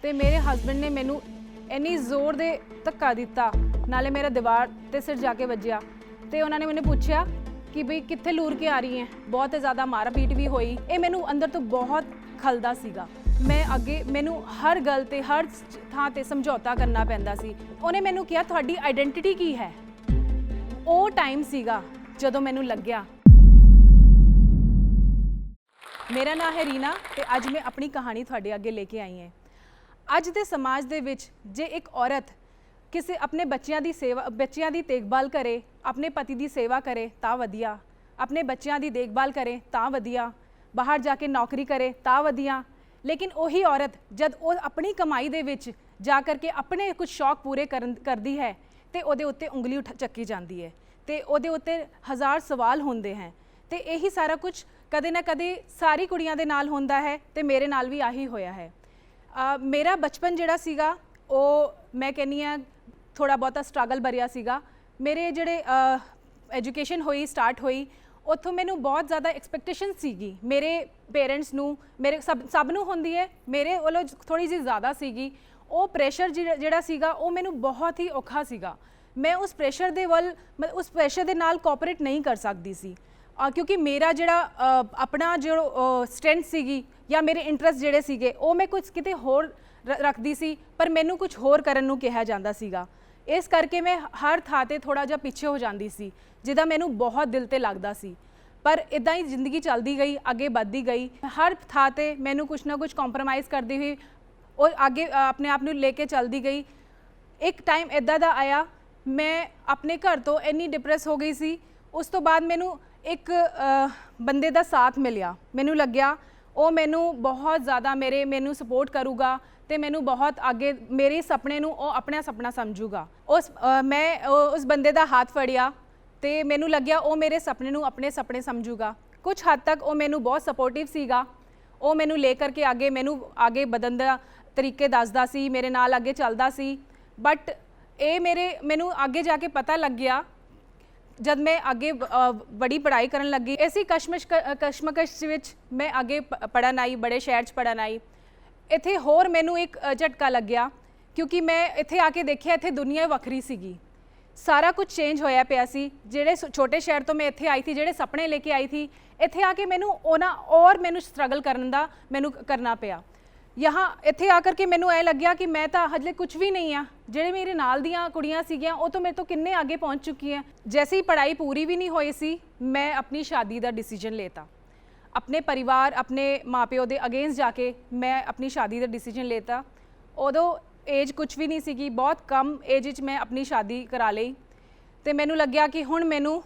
ਤੇ ਮੇਰੇ ਹਸਬੰਡ ਨੇ ਮੈਨੂੰ ਇੰਨੀ ਜ਼ੋਰ ਦੇ ਧੱਕਾ ਦਿੱਤਾ, ਨਾਲੇ ਮੇਰਾ ਦੀਵਾਰ ਤੇ ਸਿਰ ਜਾ ਕੇ ਵੱਜਿਆ। ਤੇ ਉਹਨਾਂ ਨੇ ਮੈਨੂੰ ਪੁੱਛਿਆ ਕਿ ਬਈ ਕਿੱਥੇ ਲੂਰ ਕੇ ਆ ਰਹੀ ਹੈ। ਬਹੁਤ ਜ਼ਿਆਦਾ ਮਾਰਾ ਪੀਟ ਵੀ ਹੋਈ। ਇਹ ਮੈਨੂੰ ਅੰਦਰ ਤੋਂ ਬਹੁਤ ਖਲਦਾ ਸੀਗਾ। ਮੈਂ ਅੱਗੇ ਮੈਨੂੰ ਹਰ ਗੱਲ ਤੇ ਹਰ ਥਾਂ ਤੇ ਸਮਝੌਤਾ ਕਰਨਾ ਪੈਂਦਾ ਸੀ। ਉਹਨੇ ਮੈਨੂੰ ਕਿਹਾ ਤੁਹਾਡੀ ਆਈਡੈਂਟੀਟੀ ਕੀ ਹੈ। ਉਹ ਟਾਈਮ ਸੀਗਾ ਜਦੋਂ ਮੈਨੂੰ ਲੱਗਿਆ। ਮੇਰਾ ਨਾਮ ਹੈ ਰੀਨਾ ਤੇ ਅੱਜ ਮੈਂ ਆਪਣੀ ਕਹਾਣੀ ਤੁਹਾਡੇ ਅੱਗੇ ਲੈ ਕੇ ਆਈ ਹਾਂ। ਅੱਜ ਦੇ ਸਮਾਜ ਦੇ ਵਿੱਚ ਜੇ ਇੱਕ ਔਰਤ ਕਿਸੇ ਆਪਣੇ ਬੱਚਿਆਂ ਦੀ ਦੇਖਭਾਲ ਕਰੇ, ਆਪਣੇ ਪਤੀ ਦੀ ਸੇਵਾ ਕਰੇ ਤਾਂ ਵਧੀਆ, ਆਪਣੇ ਬੱਚਿਆਂ ਦੀ ਦੇਖਭਾਲ ਕਰੇ ਤਾਂ ਵਧੀਆ, ਬਾਹਰ ਜਾ ਕੇ ਨੌਕਰੀ ਕਰੇ ਤਾਂ ਵਧੀਆ। ਲੇਕਿਨ ਉਹੀ ਔਰਤ ਜਦ ਉਹ ਆਪਣੀ ਕਮਾਈ ਦੇ ਵਿੱਚ ਜਾ ਕਰਕੇ ਆਪਣੇ ਕੁਝ ਸ਼ੌਕ ਪੂਰੇ ਕਰਦੀ ਹੈ ਤੇ ਉਹਦੇ ਉੱਤੇ ਉਂਗਲੀ ਚੱਕੀ ਜਾਂਦੀ ਹੈ ਤੇ ਉਹਦੇ ਉੱਤੇ ਹਜ਼ਾਰ ਸਵਾਲ ਹੁੰਦੇ ਹਨ। ਤੇ ਇਹੀ ਸਾਰਾ ਕੁਝ ਕਦੇ ਨਾ ਕਦੇ ਸਾਰੀ ਕੁੜੀਆਂ ਦੇ ਨਾਲ ਹੁੰਦਾ ਹੈ ਤੇ ਮੇਰੇ ਨਾਲ ਵੀ ਆਹੀ ਹੋਇਆ ਹੈ। ਮੇਰਾ ਬਚਪਨ ਜਿਹੜਾ ਸੀਗਾ ਉਹ ਮੈਂ ਕਹਿੰਦੀ ਹਾਂ ਥੋੜ੍ਹਾ ਬਹੁਤਾ ਸਟਰਗਲ ਭਰਿਆ ਸੀਗਾ। ਮੇਰੇ ਜਿਹੜੇ ਐਜੂਕੇਸ਼ਨ ਹੋਈ ਸਟਾਰਟ ਹੋਈ ਉੱਥੋਂ ਮੈਨੂੰ ਬਹੁਤ ਜ਼ਿਆਦਾ ਐਕਸਪੈਕਟੇਸ਼ਨ ਸੀਗੀ ਮੇਰੇ ਪੇਰੈਂਟਸ ਨੂੰ, ਮੇਰੇ ਸਭ ਨੂੰ ਹੁੰਦੀ ਹੈ, ਮੇਰੇ ਵੱਲੋਂ ਥੋੜ੍ਹੀ ਜਿਹੀ ਜ਼ਿਆਦਾ ਸੀਗੀ। ਉਹ ਪ੍ਰੈਸ਼ਰ ਜਿਹੜਾ ਸੀਗਾ ਉਹ ਮੈਨੂੰ ਬਹੁਤ ਹੀ ਔਖਾ ਸੀਗਾ। ਮੈਂ ਉਸ ਪ੍ਰੈਸ਼ਰ ਦੇ ਨਾਲ ਕੋਆਪਰੇਟ ਨਹੀਂ ਕਰ ਸਕਦੀ ਸੀ ਕਿਉਂਕਿ ਮੇਰਾ ਜਿਹੜਾ ਆਪਣਾ ਜੋ ਸਟਰੈਂਥ ਸੀਗੀ ਜਾਂ ਮੇਰੇ ਇੰਟਰਸਟ ਜਿਹੜੇ ਸੀਗੇ ਉਹ ਮੈਂ ਕੁਝ ਕਿਤੇ ਹੋਰ ਰੱਖਦੀ ਸੀ, ਪਰ ਮੈਨੂੰ ਕੁਝ ਹੋਰ ਕਰਨ ਨੂੰ ਕਿਹਾ ਜਾਂਦਾ ਸੀਗਾ। ਇਸ ਕਰਕੇ ਮੈਂ ਹਰ ਥਾਂ ਤੇ ਥੋੜ੍ਹਾ ਜਿਹਾ ਪਿੱਛੇ ਹੋ ਜਾਂਦੀ ਸੀ, ਜਿਹਦਾ ਮੈਨੂੰ ਬਹੁਤ ਦਿਲ ਤੇ ਲੱਗਦਾ ਸੀ। ਪਰ ਇੱਦਾਂ ਹੀ ਜ਼ਿੰਦਗੀ ਚੱਲਦੀ ਗਈ, ਅੱਗੇ ਵੱਧਦੀ ਗਈ। ਹਰ ਥਾਂ ਤੇ ਮੈਨੂੰ ਕੁਝ ਨਾ ਕੁਝ ਕੰਪਰੋਮਾਈਜ਼ ਕਰਦੀ ਹੋਈ ਉਹ ਅੱਗੇ ਆਪਣੇ ਆਪ ਨੂੰ ਲੈ ਕੇ ਚੱਲਦੀ ਗਈ। ਇੱਕ ਟਾਈਮ ਇੱਦਾਂ ਦਾ ਆਇਆ, ਮੈਂ ਆਪਣੇ ਘਰ ਤੋਂ ਇੰਨੀ ਡਿਪਰੈਸ ਹੋ ਗਈ ਸੀ। ਉਸ ਤੋਂ ਬਾਅਦ ਮੈਨੂੰ ਇੱਕ ਬੰਦੇ ਦਾ ਸਾਥ ਮਿਲਿਆ। ਮੈਨੂੰ ਲੱਗਿਆ ਉਹ ਮੈਨੂੰ ਬਹੁਤ ਜ਼ਿਆਦਾ ਮੈਨੂੰ ਸਪੋਰਟ ਕਰੂਗਾ ਤੇ ਮੈਨੂੰ ਬਹੁਤ ਅੱਗੇ ਮੇਰੇ ਸੁਪਨੇ ਨੂੰ ਉਹ ਆਪਣਾ ਸੁਪਨਾ ਸਮਝੂਗਾ। ਮੈਂ ਉਸ ਬੰਦੇ ਦਾ ਹੱਥ ਫੜਿਆ ਤੇ ਮੈਨੂੰ ਲੱਗਿਆ ਉਹ ਮੇਰੇ ਸੁਪਨੇ ਨੂੰ ਆਪਣੇ ਸੁਪਨੇ ਸਮਝੂਗਾ। ਕੁਝ ਹੱਦ ਤੱਕ ਉਹ ਮੈਨੂੰ ਬਹੁਤ ਸਪੋਰਟਿਵ ਸੀਗਾ। ਉਹ ਮੈਨੂੰ ਲੈ ਕਰਕੇ ਮੈਨੂੰ ਅੱਗੇ ਵਧਣ ਦਾ ਤਰੀਕੇ ਦੱਸਦਾ ਸੀ, ਮੇਰੇ ਨਾਲ ਅੱਗੇ ਚੱਲਦਾ ਸੀ। ਬਟ ਇਹ ਮੈਨੂੰ ਅੱਗੇ ਜਾ ਕੇ ਪਤਾ ਲੱਗਿਆ ਜਦ ਮੈਂ ਅੱਗੇ ਬੜੀ ਪੜ੍ਹਾਈ ਕਰਨ ਲੱਗੀ। ਇਸੇ ਕਸ਼ਮਕਸ਼ ਵਿੱਚ ਮੈਂ ਅੱਗੇ ਪੜ੍ਹਨ ਆਈ, ਬੜੇ ਸ਼ਹਿਰ 'ਚ ਪੜ੍ਹਨ ਆਈ। ਇੱਥੇ ਹੋਰ ਮੈਨੂੰ ਇੱਕ ਝਟਕਾ ਲੱਗਿਆ ਕਿਉਂਕਿ ਮੈਂ ਇੱਥੇ ਆ ਕੇ ਦੇਖਿਆ ਇੱਥੇ ਦੁਨੀਆ ਵੱਖਰੀ ਸੀਗੀ। ਸਾਰਾ ਕੁਝ ਚੇਂਜ ਹੋਇਆ ਪਿਆ ਸੀ। ਜਿਹੜੇ ਛੋਟੇ ਸ਼ਹਿਰ ਤੋਂ ਮੈਂ ਇੱਥੇ ਆਈ ਸੀ, ਜਿਹੜੇ ਸੁਪਨੇ ਲੈ ਕੇ ਆਈ ਸੀ, ਇੱਥੇ ਆ ਕੇ ਮੈਨੂੰ ਸਟਰਗਲ ਕਰਨਾ ਪਿਆ। ਇੱਥੇ ਆ ਕਰਕੇ ਮੈਨੂੰ ਇਹ ਲੱਗਿਆ ਕਿ ਮੈਂ ਤਾਂ ਹਜੇ ਕੁਝ ਵੀ ਨਹੀਂ ਆ। ਜਿਹੜੇ ਮੇਰੇ ਨਾਲ ਦੀਆਂ ਕੁੜੀਆਂ ਸੀਗੀਆਂ ਉਹ ਤਾਂ ਮੇਰੇ ਤੋਂ ਕਿੰਨੇ ਅੱਗੇ ਪਹੁੰਚ ਚੁੱਕੀਆਂ। ਜੈਸੇ ਹੀ ਪੜ੍ਹਾਈ ਪੂਰੀ ਵੀ ਨਹੀਂ ਹੋਈ ਸੀ, ਮੈਂ ਆਪਣੀ ਸ਼ਾਦੀ ਦਾ ਡਿਸੀਜਨ ਲਿਆ। ਆਪਣੇ ਪਰਿਵਾਰ, ਆਪਣੇ ਮਾਪਿਓ ਦੇ ਅਗੇਂਸਟ ਜਾ ਕੇ ਮੈਂ ਆਪਣੀ ਸ਼ਾਦੀ ਦਾ ਡਿਸੀਜਨ ਲਿਆ। ਉਦੋਂ ਏਜ ਕੁਝ ਵੀ ਨਹੀਂ ਸੀਗੀ, ਬਹੁਤ ਕਮ ਏਜ ਵਿੱਚ ਮੈਂ ਆਪਣੀ ਸ਼ਾਦੀ ਕਰਾ ਲਈ ਤੇ ਮੈਨੂੰ ਲੱਗਿਆ ਕਿ ਹੁਣ ਮੈਨੂੰ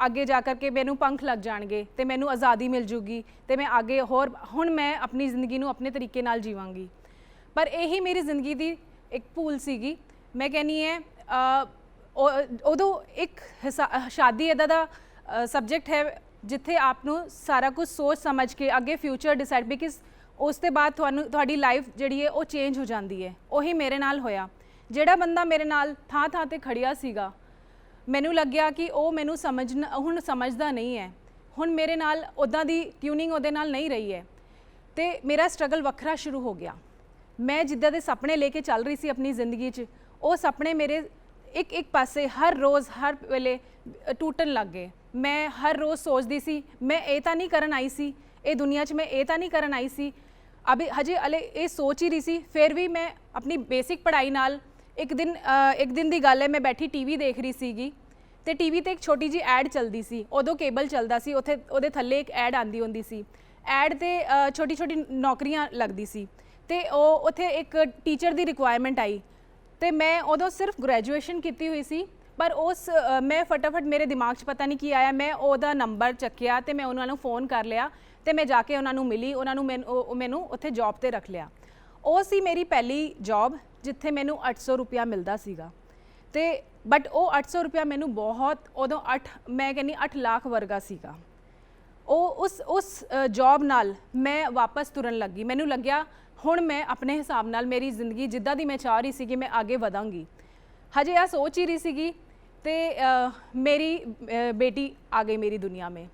ਅੱਗੇ ਜਾ ਕਰਕੇ ਮੈਨੂੰ ਪੰਖ ਲੱਗ ਜਾਣਗੇ ਤੇ ਮੈਨੂੰ ਆਜ਼ਾਦੀ ਮਿਲ ਜੂਗੀ ਤੇ ਮੈਂ ਅੱਗੇ ਹੁਣ ਮੈਂ ਆਪਣੀ ਜ਼ਿੰਦਗੀ ਨੂੰ ਆਪਣੇ ਤਰੀਕੇ ਨਾਲ ਜੀਵਾਂਗੀ। ਪਰ ਇਹੀ ਮੇਰੀ ਜ਼ਿੰਦਗੀ ਦੀ ਇੱਕ ਭੂਲ ਸੀਗੀ। ਮੈਂ ਕਹਿੰਦੀ ਹਾਂ ਉਦੋਂ ਇੱਕ ਸ਼ਾਦੀ ਇੱਦਾਂ ਦਾ ਸਬਜੈਕਟ ਹੈ ਜਿੱਥੇ ਆਪ ਨੂੰ ਸਾਰਾ ਕੁਝ ਸੋਚ ਸਮਝ ਕੇ ਅੱਗੇ ਫਿਊਚਰ ਡਿਸਾਈਡ, ਬਿਕਾਜ਼ ਉਸ ਤੋਂ ਬਾਅਦ ਤੁਹਾਡੀ ਲਾਈਫ ਜਿਹੜੀ ਹੈ ਉਹ ਚੇਂਜ ਹੋ ਜਾਂਦੀ ਹੈ। ਉਹੀ ਮੇਰੇ ਨਾਲ ਹੋਇਆ। ਜਿਹੜਾ ਬੰਦਾ ਮੇਰੇ ਨਾਲ ਥਾਂ ਥਾਂ ਤੇ ਖੜਿਆ ਸੀਗਾ, ਮੈਨੂੰ ਲੱਗਿਆ ਕਿ ਉਹ ਮੈਨੂੰ ਹੁਣ ਸਮਝਦਾ ਨਹੀਂ ਹੈ। ਹੁਣ ਮੇਰੇ ਨਾਲ ਉੱਦਾਂ ਦੀ ਟਿਊਨਿੰਗ ਉਹਦੇ ਨਾਲ ਨਹੀਂ ਰਹੀ ਹੈ ਤੇ ਮੇਰਾ ਸਟਰਗਲ ਵੱਖਰਾ ਸ਼ੁਰੂ ਹੋ ਗਿਆ। ਮੈਂ ਜਿੱਦਾਂ ਦੇ ਸੁਪਨੇ ਲੈ ਕੇ ਚੱਲ ਰਹੀ ਸੀ ਆਪਣੀ ਜ਼ਿੰਦਗੀ 'ਚ, ਉਹ ਸੁਪਨੇ ਮੇਰੇ ਇੱਕ ਪਾਸੇ ਹਰ ਰੋਜ਼ ਹਰ ਵੇਲੇ ਟੁੱਟਣ ਲੱਗ ਗਏ। ਮੈਂ ਹਰ ਰੋਜ਼ ਸੋਚਦੀ ਸੀ ਮੈਂ ਇਹ ਤਾਂ ਨਹੀਂ ਕਰਨ ਆਈ ਸੀ, ਇਹ ਦੁਨੀਆ 'ਚ ਮੈਂ ਇਹ ਤਾਂ ਨਹੀਂ ਕਰਨ ਆਈ ਸੀ। ਹਜੇ ਇਹ ਸੋਚ ਹੀ ਰਹੀ ਸੀ। ਫਿਰ ਵੀ ਮੈਂ ਆਪਣੀ ਬੇਸਿਕ ਪੜ੍ਹਾਈ ਨਾਲ ਇੱਕ ਦਿਨ ਦੀ ਗੱਲ ਹੈ, ਮੈਂ ਬੈਠੀ ਟੀਵੀ ਦੇਖ ਰਹੀ ਸੀਗੀ ਤੇ ਟੀਵੀ ਤੇ ਇੱਕ ਛੋਟੀ ਜਿਹੀ ਐਡ ਚੱਲਦੀ ਸੀ। ਉਦੋਂ ਕੇਬਲ ਚੱਲਦਾ ਸੀ, ਉਹਦੇ ਥੱਲੇ ਇੱਕ ਐਡ ਆਉਂਦੀ ਹੁੰਦੀ ਸੀ। ਐਡ ਤੇ ਛੋਟੀ ਛੋਟੀ ਨੌਕਰੀਆਂ ਲੱਗਦੀ ਸੀ ਤੇ ਉੱਥੇ ਇੱਕ ਟੀਚਰ ਦੀ ਰਿਕੁਆਇਰਮੈਂਟ ਆਈ ਤੇ ਮੈਂ ਉਦੋਂ ਸਿਰਫ ਗ੍ਰੈਜੂਏਸ਼ਨ ਕੀਤੀ ਹੋਈ ਸੀ। ਪਰ ਮੈਂ ਫਟਾਫਟ ਮੇਰੇ ਦਿਮਾਗ 'ਚ ਪਤਾ ਨਹੀਂ ਕੀ ਆਇਆ, ਮੈਂ ਉਹਦਾ ਨੰਬਰ ਚੱਕਿਆ ਤੇ ਮੈਂ ਉਹਨਾਂ ਨੂੰ ਫੋਨ ਕਰ ਲਿਆ ਤੇ ਮੈਂ ਜਾ ਕੇ ਉਹਨਾਂ ਨੂੰ ਮਿਲੀ। ਉਹਨਾਂ ਨੂੰ ਮੈਨੂੰ ਉੱਥੇ ਜੌਬ ਤੇ ਰੱਖ ਲਿਆ। ਉਹ ਸੀ ਮੇਰੀ ਪਹਿਲੀ ਜੌਬ ਜਿੱਥੇ ਮੈਨੂੰ 800 ਰੁਪਇਆ ਮਿਲਦਾ ਸੀਗਾ ਤੇ ਬਟ ਉਹ 800 ਰੁਪਇਆ ਮੈਨੂੰ ਬਹੁਤ ਉਦੋਂ ਮੈਂ ਕਹਿੰਦੀ 8 ਲੱਖ ਵਰਗਾ ਸੀਗਾ। ਉਸ ਜੌਬ ਨਾਲ ਮੈਂ ਵਾਪਸ ਤੁਰਨ ਲੱਗੀ। ਮੈਨੂੰ ਲੱਗਿਆ ਹੁਣ ਮੈਂ ਆਪਣੇ ਹਿਸਾਬ ਨਾਲ ਮੇਰੀ ਜ਼ਿੰਦਗੀ ਜਿੱਦਾਂ ਦੀ ਮੈਂ ਚਾਹ ਰਹੀ ਸੀ ਕਿ ਮੈਂ ਅੱਗੇ ਵਧਾਂਗੀ। ਹਜੇ ਇਹ ਸੋਚ ਹੀ ਰਹੀ ਸੀਗੀ ਤੇ मेरी बेटी आ गई मेरी दुनिया में।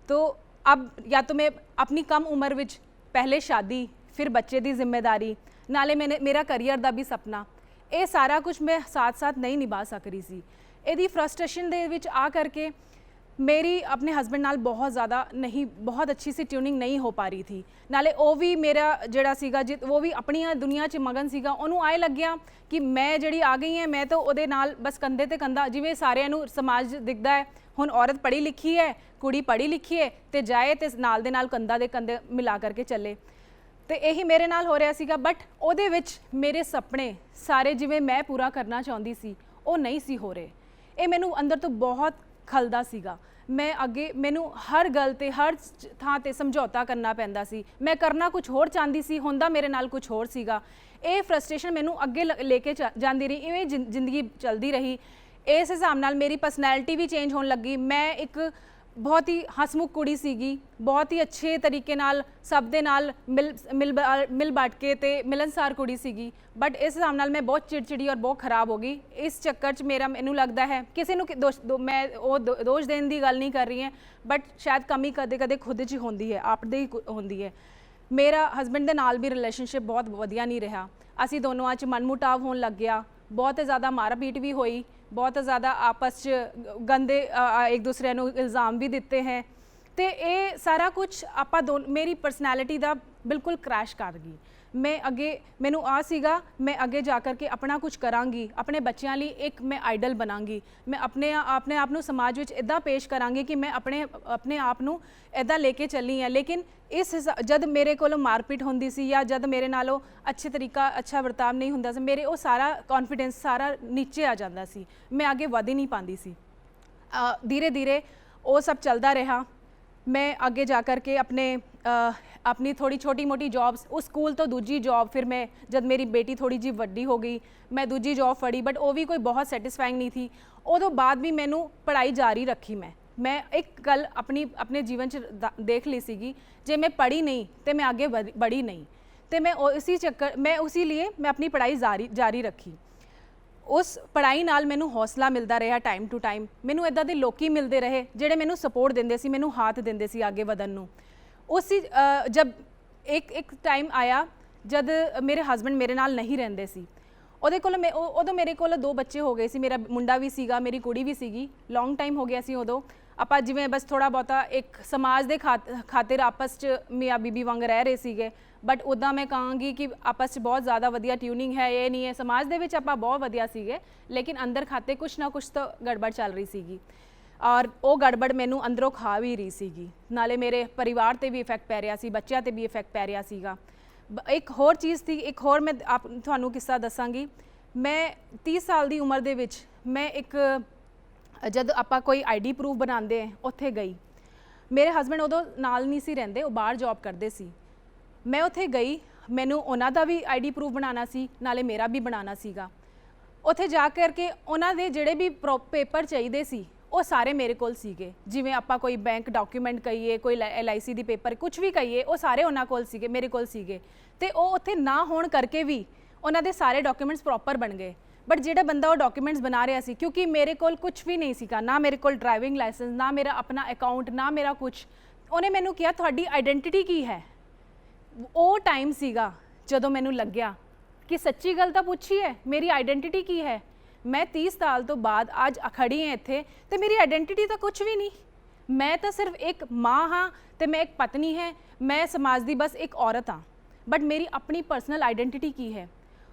तो अब या तो मैं अपनी कम उम्र विच पहले शादी, फिर बच्चे की जिम्मेदारी, ਨਾਲੇ ਮੇਰਾ ਕਰੀਅਰ ਦਾ ਵੀ ਸੁਪਨਾ, ਇਹ ਸਾਰਾ ਕੁਝ ਮੈਂ ਸਾਥ-ਸਾਥ ਨਹੀਂ ਨਿਭਾ ਸਕ ਰਹੀ ਸੀ। ਇਹਦੀ ਫਰਸਟ੍ਰੇਸ਼ਨ ਦੇ ਵਿੱਚ ਆ ਕਰਕੇ मेरी अपने हस्बैंड नाल बहुत ज़्यादा नहीं, बहुत अच्छी सी ट्यूनिंग नहीं हो पा रही थी। नाले वो भी मेरा जड़ा सीगा वो भी अपनी दुनिया च मगन सीगा, उन्होंने आए लग गया कि मैं जड़ी आ गई है, मैं तो उहदे नाल बस कंधे ते कंधा, जिवें सारिਆਂ ਨੂੰ समाज दिखता है हुण औरत पढ़ी लिखी है, कुड़ी पढ़ी लिखी है तो जाए तो नाल दे नाल कंधा दे कंधे मिला करके चले, तो यही मेरे नाल हो रहा सीगा। बट उहदे विच मेरे सपने सारे जिवें मैं पूरा करना चाहती सी वो नहीं सी हो रहे। ये मैनू अंदर तो बहुत खलदा सीगा। मैं अगे मैनू हर गल ते हर थां ते समझौता करना पैंदा सी, मैं करना कुछ होर चाहती सी, हुंदा मेरे नाल कुछ होर सीगा। ये फ्रस्ट्रेशन मैनू अगे लेके जाती रही, इवें जिंदगी चलती रही। इस हिसाब नाल मेरी पर्सनैलिटी भी चेंज होने लगी। मैं एक बहुत ही हसमुख कुड़ी सीगी, बहुत ही अच्छे तरीके नाल सब दे नाल मिल बांट के ते मिलनसार कुड़ी सीगी। बट इस हिसाब नाल मैं बहुत चिड़चिड़ी और बहुत खराब हो गई। इस चक्कर च मेरा मैनू लगता है किसी नू मैं वो दोष देने की गल नहीं कर रही है, बट शायद कमी कदे कदे खुद च होंदी है, आपदे ही होंदी है। मेरा हस्बैंड दे नाल भी रिलेशनशिप बहुत वधिया नहीं रहा, असी दोनों च मनमुटाव होने लग गया, बहुत ज़्यादा मारा पीट भी हुई, बहुत ज़्यादा आपस च गंदे एक दूसरे को इल्ज़ाम भी दिते हैं। तो ये सारा कुछ आपा मेरी पर्सनैलिटी का बिल्कुल क्रैश कर गई। मैं अगे मैनू आ सीगा मैं अगे जा कर के अपना कुछ करांगी, अपने बच्चों लिए एक मैं आइडल बनांगी, मैं अपने आप नू समाज विच इदा पेश करांगी कि मैं अपने आप नू इदा लेके चली है। लेकिन इस जब मेरे को मारपीट होंदी सी या जब मेरे नालों अच्छे तरीका अच्छा बर्ताव नहीं होंदा सी, मेरे वो सारा कॉन्फिडेंस सारा नीचे आ जाता सी, मैं आगे वध ही नहीं पाती सी। धीरे धीरे वो सब चलता रहा। मैं आगे जा कर के अपनी थोड़ी छोटी मोटी जॉब्स, उस स्कूल तो दूजी जॉब, फिर मैं जब मेरी बेटी थोड़ी जी वड्डी हो गई मैं दूजी जॉब फड़ी, बट वो भी कोई बहुत सैटिस्फाइंग नहीं थी। उदों बाद भी मैनू पढ़ाई जारी रखी। मैं एक गल अपने जीवन च देख ली सीगी, जे मैं पढ़ी नहीं तो मैं आगे बढ़ी नहीं, तो मैं उसी लिए मैं अपनी पढ़ाई जारी रखी। उस पढ़ाई नाल मैनू हौसला मिलता रहा, टाइम टू टाइम मैनू इदां दे लोकी मिलते रहे जिहड़े मैनू सपोर्ट देंदे सी, मैनू हाथ देंदे सी आगे वधन नू। उसी जब एक टाइम आया जब मेरे हस्बैंड मेरे नाल नहीं रहिंदे सी, उदों मेरे को 2 बच्चे हो गए सी, मेरा मुंडा भी सीगा, मेरी कुड़ी भी सीगी, लॉन्ग टाइम हो गया सी। उदों आपां जिवें बस थोड़ा बहुता एक समाज के खातिर आपस च मियाँ बीबी वांग रह रहे सीगे, बट उदा मैं कहांगी कि आपस च बहुत ज़्यादा वधिया ट्यूनिंग है, ये नहीं है। समाज दे विच आपां बहुत वधिया सीगे, लेकिन अंदर खाते कुछ ना कुछ तो गड़बड़ चल रही सीगी, और वो गड़बड़ मैनू अंदरों खा भी रही सीगी। नाले मेरे परिवार ते भी इफैक्ट पै रहा सी, बच्चों ते भी इफैक्ट पै रहा सीगा। एक होर चीज़ थी, एक होर मैं तुहानू किस्सा दसांगी। मैं 30 साल की उम्र दे विच मैं एक जब आपां कोई ID प्रूफ बनाते हैं उत्थे गई, मेरे हस्बैंड उदों नाल नहीं सी रहिंदे, वो बाहर जॉब करते सी। मैं उत्थे गई, मैनू उन्हां दा भी ID प्रूफ बनाना सी, नाले मेरा भी बनाना सीगा। उत्थे जा करके उन्हां दे जिहड़े भी पेपर चाहिए सी वो सारे मेरे कोल सीगे, जिवें आपां कोई बैंक डॉक्यूमेंट कहिए, कोई LIC दी पेपर कुछ भी कहिए, वो सारे उन्हां कोल सीगे, मेरे कोल सीगे। ते वो उत्थे ना होण करके भी उन्हां दे सारे डॉक्यूमेंट्स प्रॉपर बन गए। बट जिहड़ा बंदा वो डॉक्यूमेंट्स बना रहा सी, क्योंकि मेरे कोल कुछ भी नहीं सीगा, ना मेरे कोल ड्राइविंग लाइसेंस, ना मेरा अपना अकाउंट, ना मेरा कुछ। उन्हें मैनू कहा तुहाडी आइडेंटिटी की है। वो टाइम सीगा जदों मैनू लग्या कि सच्ची गल तो पूछी है, मेरी आइडेंटिटी की है। मैं 30 साल तो बाद आज खड़ी हाँ इत्थे, तो मेरी आइडेंटिटी तो कुछ भी नहीं। मैं तो सिर्फ एक माँ हाँ, तो मैं एक पत्नी है, मैं समाज की बस एक औरत हाँ, बट मेरी अपनी पर्सनल आइडेंटिटी की है।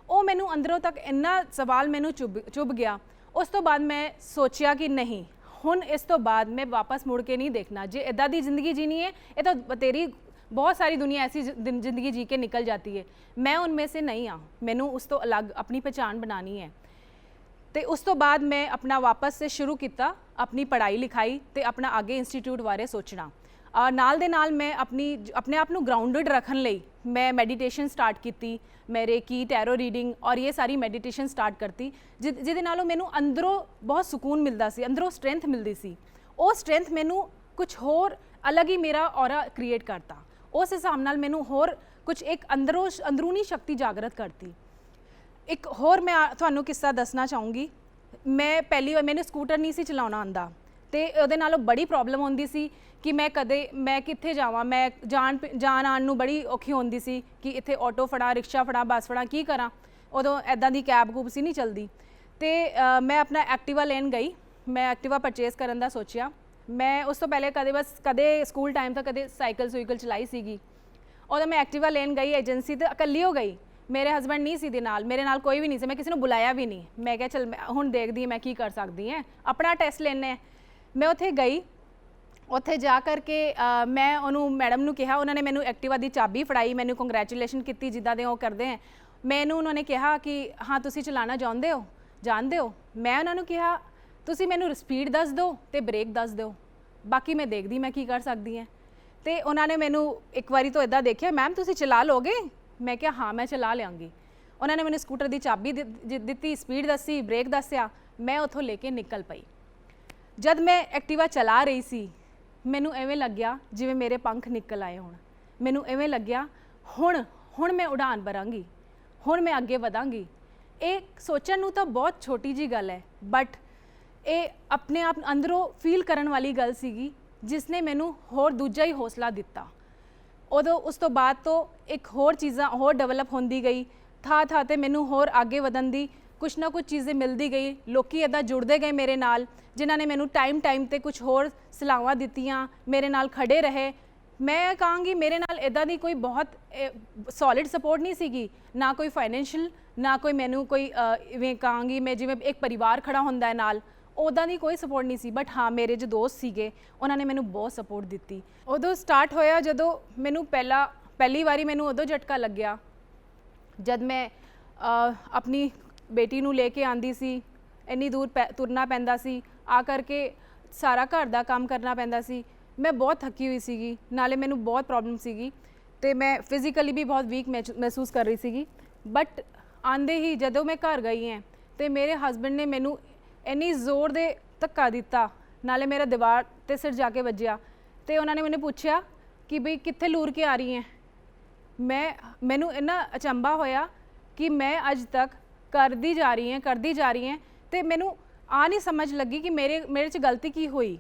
वो मैनू अंदरों तक इन्ना सवाल मैनू चुभ गया। उस तो बाद मैं सोचिया कि नहीं, हुण इस तो बाद मैं वापस मुड़ के नहीं देखना। जे इदां दी जिंदगी जीनी है, ये तो तेरी बहुत सारी दुनिया ऐसी ज़िंदगी जी के निकल जाती है, मैं उनमें से नहीं हाँ, मैनू उस तो अलग अपनी पहचान बनानी है। तो उस तो बाद मैं अपना वापस से शुरू किया अपनी पढ़ाई लिखाई, तो अपना आगे इंस्टीट्यूट बारे सोचना। और नाल दे नाल मैं अपने आप नू ग्राउंडेड रखन लई मैं मैडिटेशन स्टार्ट की, मेरे की टैरो रीडिंग और ये सारी मैडिटेशन स्टार्ट करती, जिहदे नालों मैनू अंदरों बहुत सुकून मिलता सी, अंदरों स्ट्रेंथ मिलती सी। वो स्ट्रेंथ मैनू कुछ होर अलग ही मेरा ऑरा क्रिएट करता। उस हिसाब नाल मैनू होर कुछ एक अंदरूनी शक्ति जागृत करती। एक होर मैं तुहानू किस्सा दसना चाहूँगी। मैं पहली बार मैंने स्कूटर नहीं सी चलाना आंदा, ਤੇ ਉਹਦੇ ਨਾਲੋਂ ਬੜੀ ਪ੍ਰੋਬਲਮ ਹੁੰਦੀ ਸੀ ਕਿ ਮੈਂ ਕਿੱਥੇ ਜਾਵਾਂ, ਮੈਂ ਜਾਣ ਆਉਣ ਨੂੰ ਬੜੀ ਔਖੀ ਹੁੰਦੀ ਸੀ ਕਿ ਇੱਥੇ ਆਟੋ ਫੜਾਂ, ਰਿਕਸ਼ਾ ਫੜਾਂ, ਬੱਸ ਫੜਾਂ, ਕੀ ਕਰਾਂ। ਉਦੋਂ ਐਦਾਂ ਦੀ ਕੈਬ ਕੂਬ ਸੀ ਨਹੀਂ ਚੱਲਦੀ। ਤੇ ਮੈਂ ਆਪਣਾ ਐਕਟਿਵਾ ਲੈਣ ਗਈ, ਮੈਂ ਐਕਟਿਵਾ ਪਰਚੇਸ ਕਰਨ ਦਾ ਸੋਚਿਆ। ਮੈਂ ਉਸ ਤੋਂ ਪਹਿਲੇ ਕਦੇ ਸਕੂਲ ਟਾਈਮ ਤੱਕ ਕਦੇ ਸਾਈਕਲ ਚਲਾਈ ਸੀਗੀ। ਉਦੋਂ ਮੈਂ ਐਕਟਿਵਾ ਲੈਣ ਗਈ ਏਜੰਸੀ ਤੇ ਇਕੱਲੀ ਹੋ ਗਈ, ਮੇਰੇ ਹਸਬੈਂਡ ਨਹੀਂ ਸੀ ਦੇ ਨਾਲ, ਮੇਰੇ ਨਾਲ ਕੋਈ ਵੀ ਨਹੀਂ ਸੀ, ਮੈਂ ਕਿਸੇ ਨੂੰ ਬੁਲਾਇਆ ਵੀ ਨਹੀਂ। ਮੈਂ ਕਿਹਾ ਚਲ ਹੁਣ ਦੇਖਦੀ ਮੈਂ ਕੀ ਕਰ ਸਕਦੀ ਹਾਂ, ਆਪਣਾ ਟੈਸਟ ਲੈਣੇ। ਮੈਂ ਉੱਥੇ ਗਈ, ਉੱਥੇ ਜਾ ਕਰਕੇ ਮੈਂ ਉਹਨੂੰ ਮੈਡਮ ਨੂੰ ਕਿਹਾ, ਉਹਨਾਂ ਨੇ ਮੈਨੂੰ ਐਕਟਿਵਾ ਦੀ ਚਾਬੀ ਫੜਾਈ, ਮੈਨੂੰ ਕੰਗ੍ਰੈਚੁਲੇਸ਼ਨ ਕੀਤੀ ਜਿੱਦਾਂ ਦੇ ਉਹ ਕਰਦੇ ਹੈ। ਮੈਨੂੰ ਉਹਨਾਂ ਨੇ ਕਿਹਾ ਕਿ ਹਾਂ ਤੁਸੀਂ ਚਲਾਉਣਾ ਜਾਣਦੇ ਹੋ। ਮੈਂ ਉਹਨਾਂ ਨੂੰ ਕਿਹਾ ਤੁਸੀਂ ਮੈਨੂੰ ਸਪੀਡ ਦੱਸ ਦਿਓ ਤੇ ਬ੍ਰੇਕ ਦੱਸ ਦਿਓ, ਬਾਕੀ ਮੈਂ ਦੇਖਦੀ ਮੈਂ ਕੀ ਕਰ ਸਕਦੀ ਹਾਂ। ਤੇ ਉਹਨਾਂ ਨੇ ਮੈਨੂੰ ਇੱਕ ਵਾਰੀ ਤੋਂ ਇਦਾਂ ਦੇਖਿਆ, ਮੈਮ ਤੁਸੀਂ ਚਲਾ ਲੋਗੇ? ਮੈਂ ਕਿਹਾ ਹਾਂ ਮੈਂ ਚਲਾ ਲਿਆਂਗੀ। ਉਹਨਾਂ ਨੇ ਮੈਨੂੰ ਸਕੂਟਰ ਦੀ ਚਾਬੀ ਦਿੱਤੀ, ਸਪੀਡ ਦੱਸੀ, ਬ੍ਰੇਕ ਦੱਸਿਆ, ਮੈਂ ਉੱਥੋਂ ਲੈ ਕੇ ਨਿਕਲ ਪਈ। ਜਦ ਮੈਂ ਐਕਟਿਵਾ ਚਲਾ ਰਹੀ ਸੀ ਮੈਨੂੰ ਐਵੇਂ ਲੱਗਿਆ ਜਿਵੇਂ ਮੇਰੇ ਪੰਖ ਨਿਕਲ ਆਏ ਹੋਣ। ਮੈਨੂੰ ਐਵੇਂ ਲੱਗਿਆ ਹੁਣ ਮੈਂ ਉਡਾਨ ਭਰਾਂਗੀ, ਹੁਣ ਮੈਂ ਅੱਗੇ ਵਧਾਂਗੀ। ਇਹ ਸੋਚਣ ਨੂੰ ਤਾਂ ਬਹੁਤ ਛੋਟੀ ਜੀ ਗੱਲ ਹੈ, ਬਟ ਇਹ ਆਪਣੇ ਆਪ ਅੰਦਰੋਂ ਫੀਲ ਕਰਨ ਵਾਲੀ ਗੱਲ ਸੀਗੀ ਜਿਸ ਨੇ ਮੈਨੂੰ ਹੋਰ ਦੂਜਾ ਹੀ ਹੌਸਲਾ ਦਿੱਤਾ। ਉਦੋਂ ਉਸ ਤੋਂ ਬਾਅਦ ਤੋਂ ਇੱਕ ਹੋਰ ਚੀਜ਼ਾਂ ਹੋਰ ਡਿਵੈਲਪ ਹੁੰਦੀ ਗਈ, ਥਾਂ ਤੇ ਮੈਨੂੰ ਹੋਰ ਅੱਗੇ ਵਧਣ ਦੀ ਕੁਛ ਨਾ ਕੁਛ ਚੀਜ਼ਾਂ ਮਿਲਦੀ ਗਈ। ਲੋਕੀ ਇੱਦਾਂ ਜੁੜਦੇ ਗਏ ਮੇਰੇ ਨਾਲ, ਜਿਨ੍ਹਾਂ ਨੇ ਮੈਨੂੰ ਟਾਈਮ ਤੇ ਕੁਛ ਹੋਰ ਸਲਾਹਾਂ ਦਿੱਤੀਆਂ, ਮੇਰੇ ਨਾਲ ਖੜੇ ਰਹੇ। ਮੈਂ ਕਹਾਂਗੀ ਮੇਰੇ ਨਾਲ ਇੱਦਾਂ ਦੀ ਕੋਈ ਬਹੁਤ ਸੋਲਿਡ ਸਪੋਰਟ ਨਹੀਂ ਸੀਗੀ, ਨਾ ਕੋਈ ਫਾਈਨੈਂਸ਼ੀਅਲ, ਨਾ ਕੋਈ ਮੈਨੂੰ ਕੋਈ ਇਵੇਂ ਕਹਾਂਗੀ ਮੈਂ ਜਿਵੇਂ ਇੱਕ ਪਰਿਵਾਰ ਖੜਾ ਹੁੰਦਾ ਹੈ ਨਾਲ, ਉੱਦਾਂ ਦੀ ਕੋਈ ਸਪੋਰਟ ਨਹੀਂ ਸੀ। ਬਟ ਹਾਂ ਮੇਰੇ ਜੋ ਦੋਸਤ ਸੀਗੇ ਉਹਨਾਂ ਨੇ ਮੈਨੂੰ ਬਹੁਤ ਸਪੋਰਟ ਦਿੱਤੀ। ਉਦੋਂ ਸਟਾਰਟ ਹੋਇਆ ਜਦੋਂ ਮੈਨੂੰ ਪਹਿਲੀ ਵਾਰੀ ਮੈਨੂੰ ਉਦੋਂ ਝਟਕਾ ਲੱਗਿਆ ਜਦ ਮੈਂ ਆਪਣੀ ਬੇਟੀ ਨੂੰ ਲੈ ਕੇ ਆਂਦੀ ਸੀ, ਇੰਨੀ ਦੂਰ ਤੁਰਨਾ ਪੈਂਦਾ ਸੀ, ਆ ਕਰਕੇ ਸਾਰਾ ਘਰ ਦਾ ਕੰਮ ਕਰਨਾ ਪੈਂਦਾ ਸੀ। ਮੈਂ ਬਹੁਤ ਥੱਕੀ ਹੋਈ ਸੀਗੀ, ਨਾਲੇ ਮੈਨੂੰ ਬਹੁਤ ਪ੍ਰੋਬਲਮ ਸੀਗੀ ਤੇ ਮੈਂ ਫਿਜ਼ੀਕਲੀ ਵੀ ਬਹੁਤ ਵੀਕ ਮਹਿਸੂਸ ਕਰ ਰਹੀ ਸੀਗੀ। ਬਟ ਆਂਦੇ ਹੀ ਜਦੋਂ ਮੈਂ ਘਰ ਗਈ ਹਾਂ ਤੇ ਮੇਰੇ ਹਸਬੈਂਡ ਨੇ ਮੈਨੂੰ ਇੰਨੀ ਜ਼ੋਰ ਦੇ ਧੱਕਾ ਦਿੱਤਾ, ਨਾਲੇ ਮੇਰਾ ਦੀਵਾਰ ਤੇ ਸਿਰ ਜਾ ਕੇ ਵੱਜਿਆ ਤੇ ਉਹਨਾਂ ਨੇ ਮੈਨੂੰ ਪੁੱਛਿਆ ਕਿ ਬਈ ਕਿੱਥੇ ਲੂਰ ਕੇ ਆ ਰਹੀ ਹੈ। ਮੈਨੂੰ ਇੰਨਾ ਅਚੰਭਾ ਹੋਇਆ ਕਿ ਮੈਂ ਅੱਜ ਤੱਕ ਕਰਦੀ ਜਾ ਰਹੀ ਹਾਂ ਤੇ ਮੈਨੂੰ ਆ ਨਹੀਂ ਸਮਝ ਲੱਗੀ ਕਿ ਮੇਰੇ 'ਚ ਗਲਤੀ ਕੀ ਹੋਈ।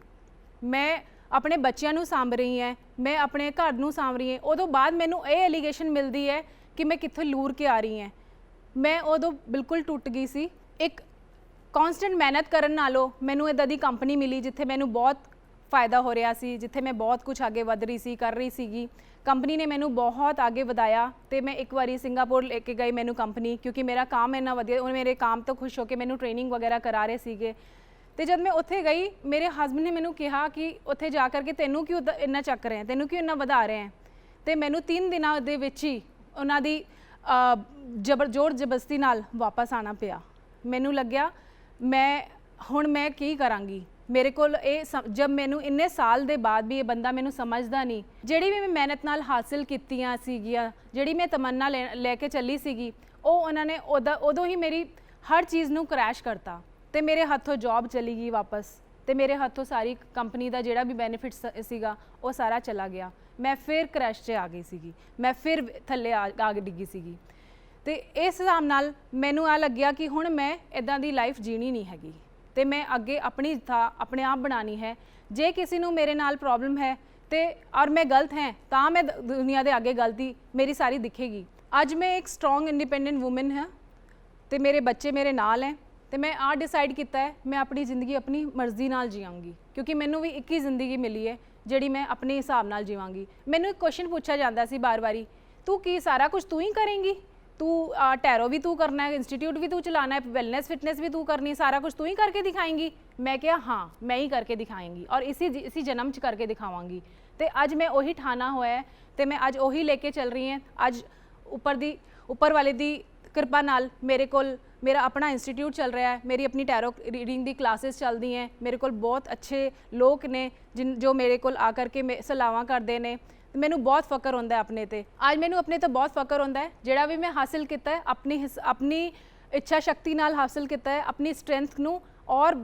ਮੈਂ ਆਪਣੇ ਬੱਚਿਆਂ ਨੂੰ ਸਾਂਭ ਰਹੀ ਹਾਂ, ਮੈਂ ਆਪਣੇ ਘਰ ਨੂੰ ਸਾਂਭ ਰਹੀ ਹਾਂ, ਉਦੋਂ ਬਾਅਦ ਮੈਨੂੰ ਇਹ ਐਲੀਗੇਸ਼ਨ ਮਿਲਦੀ ਹੈ ਕਿ ਮੈਂ ਕਿੱਥੇ ਲੂਰ ਕੇ ਆ ਰਹੀ ਹਾਂ। ਮੈਂ ਉਦੋਂ ਬਿਲਕੁਲ ਟੁੱਟ ਗਈ ਸੀ। ਇੱਕ ਕੌਨਸਟੈਂਟ ਮਿਹਨਤ ਕਰਨ ਨਾਲੋਂ ਮੈਨੂੰ ਇੱਦਾਂ ਦੀ ਕੰਪਨੀ ਮਿਲੀ ਜਿੱਥੇ ਮੈਨੂੰ ਬਹੁਤ ਫਾਇਦਾ ਹੋ ਰਿਹਾ ਸੀ, ਜਿੱਥੇ ਮੈਂ ਬਹੁਤ ਕੁਝ ਅੱਗੇ ਵਧ ਰਹੀ ਸੀ, ਕਰ ਰਹੀ ਸੀਗੀ। ਕੰਪਨੀ ਨੇ ਮੈਨੂੰ ਬਹੁਤ ਅੱਗੇ ਵਧਾਇਆ ਤੇ ਮੈਂ ਇੱਕ ਵਾਰੀ ਸਿੰਗਾਪੁਰ ਲੈ ਕੇ ਗਈ ਮੈਨੂੰ ਕੰਪਨੀ, ਕਿਉਂਕਿ ਮੇਰਾ ਕੰਮ ਇੰਨਾ ਵਧੀਆ, ਉਹ ਮੇਰੇ ਕੰਮ ਤੋਂ ਖੁਸ਼ ਹੋ ਕੇ ਮੈਨੂੰ ਟ੍ਰੇਨਿੰਗ ਵਗੈਰਾ ਕਰਾ ਰਹੇ ਸੀਗੇ। ਤੇ ਜਦ ਮੈਂ ਉੱਥੇ ਗਈ ਮੇਰੇ ਹਸਬੈਂਡ ਨੇ ਮੈਨੂੰ ਕਿਹਾ ਕਿ ਉੱਥੇ ਜਾ ਕਰਕੇ ਤੈਨੂੰ ਕਿਉਂ ਇੰਨਾ ਚੱਕ ਰਹੇ, ਤੈਨੂੰ ਕਿਉਂ ਇੰਨਾ ਵਧਾ ਰਹੇ ਹੈ। ਤੇ ਮੈਨੂੰ 3 ਦਿਨਾਂ ਦੇ ਵਿੱਚ ਹੀ ਉਹਨਾਂ ਦੀ ਜ਼ੋਰ ਜ਼ਬਰਦਸਤੀ ਨਾਲ ਵਾਪਸ ਆਉਣਾ ਪਿਆ। ਮੈਨੂੰ ਲੱਗਿਆ ਹੁਣ ਮੈਂ ਕੀ ਕਰਾਂਗੀ। ਮੇਰੇ ਕੋਲ ਜਦ ਮੈਨੂੰ ਇੰਨੇ ਸਾਲ ਦੇ ਬਾਅਦ ਵੀ ਇਹ ਬੰਦਾ ਮੈਨੂੰ ਸਮਝਦਾ ਨਹੀਂ। ਜਿਹੜੀ ਵੀ ਮੈਂ ਮਿਹਨਤ ਨਾਲ ਹਾਸਿਲ ਕੀਤੀਆਂ ਸੀਗੀਆਂ, ਜਿਹੜੀ ਮੈਂ ਤਮੰਨਾ ਲੈ ਕੇ ਚੱਲੀ ਸੀਗੀ, ਉਹ ਉਹਨਾਂ ਨੇ ਉਦੋਂ ਹੀ ਮੇਰੀ ਹਰ ਚੀਜ਼ ਨੂੰ ਕਰੈਸ਼ ਕਰਤਾ ਤੇ ਮੇਰੇ ਹੱਥੋਂ ਜੌਬ ਚਲੀ ਗਈ ਵਾਪਸ, ਤੇ ਮੇਰੇ ਹੱਥੋਂ ਸਾਰੀ ਕੰਪਨੀ ਦਾ ਜਿਹੜਾ ਵੀ ਬੈਨੀਫਿਟ ਸੀਗਾ ਉਹ ਸਾਰਾ ਚਲਾ ਗਿਆ। ਮੈਂ ਫਿਰ ਕਰੈਸ਼ 'ਚ ਆ ਗਈ ਸੀਗੀ, ਮੈਂ ਫਿਰ ਥੱਲੇ ਆ ਡਿੱਗੀ ਸੀਗੀ। ਤੇ ਇਸ ਹਿਸਾਬ ਨਾਲ ਮੈਨੂੰ ਆ ਲੱਗਿਆ ਕਿ ਹੁਣ ਮੈਂ ਇੱਦਾਂ ਦੀ ਲਾਈਫ ਜੀਣੀ ਨਹੀਂ ਹੈਗੀ ਤੇ ਮੈਂ ਅੱਗੇ ਆਪਣੀ ਥਾਂ ਆਪਣੇ ਆਪ ਬਣਾਉਣੀ ਹੈ। ਜੇ ਕਿਸੇ ਨੂੰ ਮੇਰੇ ਨਾਲ ਪ੍ਰੋਬਲਮ ਹੈ ਤੇ ਔਰ ਮੈਂ ਗਲਤ ਹੈ ਤਾਂ ਮੈਂ ਦੁਨੀਆ ਦੇ ਅੱਗੇ ਗਲਤੀ ਮੇਰੀ ਸਾਰੀ ਦਿਖੇਗੀ। ਅੱਜ ਮੈਂ ਇੱਕ ਸਟਰੋਂਗ ਇੰਡੀਪੈਂਡੈਂਟ ਵੂਮਨ ਹਾਂ ਤੇ ਮੇਰੇ ਬੱਚੇ ਮੇਰੇ ਨਾਲ ਹੈ ਤੇ ਮੈਂ ਆ ਡਿਸਾਈਡ ਕੀਤਾ ਹੈ ਮੈਂ ਆਪਣੀ ਜ਼ਿੰਦਗੀ ਆਪਣੀ ਮਰਜ਼ੀ ਨਾਲ ਜੀਵਾਂਗੀ, ਕਿਉਂਕਿ ਮੈਨੂੰ ਵੀ ਇੱਕ ਹੀ ਜ਼ਿੰਦਗੀ ਮਿਲੀ ਹੈ ਜਿਹੜੀ ਮੈਂ ਆਪਣੇ ਹਿਸਾਬ ਨਾਲ ਜੀਵਾਂਗੀ। ਮੈਨੂੰ ਇੱਕ ਕੁਐਸਚਨ ਪੁੱਛਿਆ ਜਾਂਦਾ ਸੀ ਵਾਰੀ ਤੂੰ ਕੀ ਸਾਰਾ ਕੁਝ ਤੂੰ ਹੀ ਕਰੇਂਗੀ, ਤੂੰ ਟੈਰੋ ਵੀ ਤੂੰ ਕਰਨਾ ਹੈ, ਇੰਸਟੀट्यूट भी तू चलाना है, वेलनेस फिटनेस भी तू करनी, सारा कुछ तू ही करके दिखाएंगी। मैं क्या हाँ मैं ही करके दिखाएंगी और इसी जन्म च करके दिखावांगी। तो अज मैं उही ठाना होया है तो मैं अज उही लेके चल रही हैं। अज उपर वाले दी कृपा नाल मेरे कोल मेरा अपना इंस्टीट्यूट चल रहा है, मेरी अपनी टैरो रीडिंग दी क्लासेस चलती हैं, मेरे कोल बहुत अच्छे लोग ने जो मेरे कोल आकर के सलाहां करते हैं। ਮੈਨੂੰ ਬਹੁਤ ਫਖਰ ਹੁੰਦਾ ਹੈ ਆਪਣੇ ਤੇ। ਅੱਜ ਮੈਨੂੰ ਆਪਣੇ ਤੇ ਬਹੁਤ ਫਖਰ ਹੁੰਦਾ ਹੈ ਜਿਹੜਾ ਵੀ ਮੈਂ ਹਾਸਿਲ ਕੀਤਾ ਹੈ ਆਪਣੀ ਇੱਛਾ ਸ਼ਕਤੀ ਨਾਲ ਹਾਸਿਲ ਕੀਤਾ ਹੈ, ਆਪਣੀ ਸਟਰੈਂਥ ਨੂੰ ਔਰ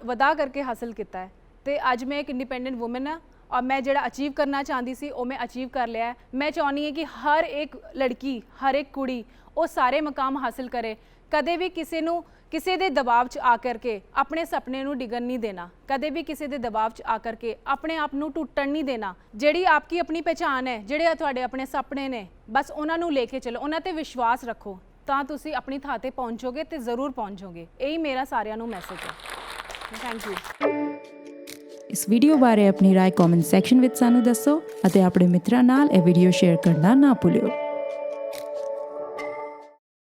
ਵਧਾ ਕਰਕੇ ਹਾਸਿਲ ਕੀਤਾ ਹੈ। ਤੇ ਅੱਜ ਮੈਂ ਇੱਕ ਇੰਡੀਪੈਂਡੈਂਟ ਵੂਮਨ ਹਾਂ और मैं ਜਿਹੜਾ ਅਚੀਵ ਕਰਨਾ ਚਾਹੁੰਦੀ ਸੀ ਉਹ ਮੈਂ ਅਚੀਵ ਕਰ ਲਿਆ ਹੈ। ਮੈਂ ਚਾਹੁੰਦੀ ਹਾਂ ਕਿ ਹਰ ਇੱਕ ਲੜਕੀ ਹਰ ਇੱਕ ਕੁੜੀ ਉਹ ਸਾਰੇ ਮਕਾਮ ਹਾਸਿਲ ਕਰੇ। ਕਦੇ ਵੀ ਕਿਸੇ ਦੇ ਦਬਾਅ 'ਚ ਆ ਕਰਕੇ ਆਪਣੇ ਸੁਪਨੇ ਨੂੰ ਡਿੱਗਣ ਨਹੀਂ ਦੇਣਾ, ਕਦੇ ਵੀ ਕਿਸੇ ਦੇ ਦਬਾਅ 'ਚ ਆ ਕਰਕੇ ਆਪਣੇ ਆਪ ਨੂੰ ਟੁੱਟਣ ਨਹੀਂ ਦੇਣਾ। ਜਿਹੜੀ ਆਪਕੀ ਆਪਣੀ ਪਹਿਚਾਨ ਹੈ, ਜਿਹੜੇ ਤੁਹਾਡੇ ਆਪਣੇ ਸੁਪਨੇ ਨੇ, ਬਸ ਉਹਨਾਂ ਨੂੰ ਲੈ ਕੇ ਚਲੋ, ਉਹਨਾਂ ਤੇ ਵਿਸ਼ਵਾਸ ਰੱਖੋ, ਤਾਂ ਤੁਸੀਂ ਆਪਣੀ ਥਾਂ ਤੇ ਪਹੁੰਚੋਗੇ ਤੇ ਜ਼ਰੂਰ ਪਹੁੰਚੋਗੇ। ਇਹੀ ਮੇਰਾ ਸਾਰਿਆਂ ਨੂੰ ਮੈਸੇਜ ਹੈ। Thank you. ਇਸ ਵੀਡੀਓ ਬਾਰੇ ਆਪਣੀ ਰਾਏ ਕਮੈਂਟ ਸੈਕਸ਼ਨ ਵਿੱਚ ਸਾਨੂੰ ਦੱਸੋ ਅਤੇ ਆਪਣੇ ਮਿੱਤਰਾਂ ਨਾਲ ਇਹ ਵੀਡੀਓ ਸ਼ੇਅਰ ਕਰਨਾ ਨਾ ਭੁੱਲਿਓ।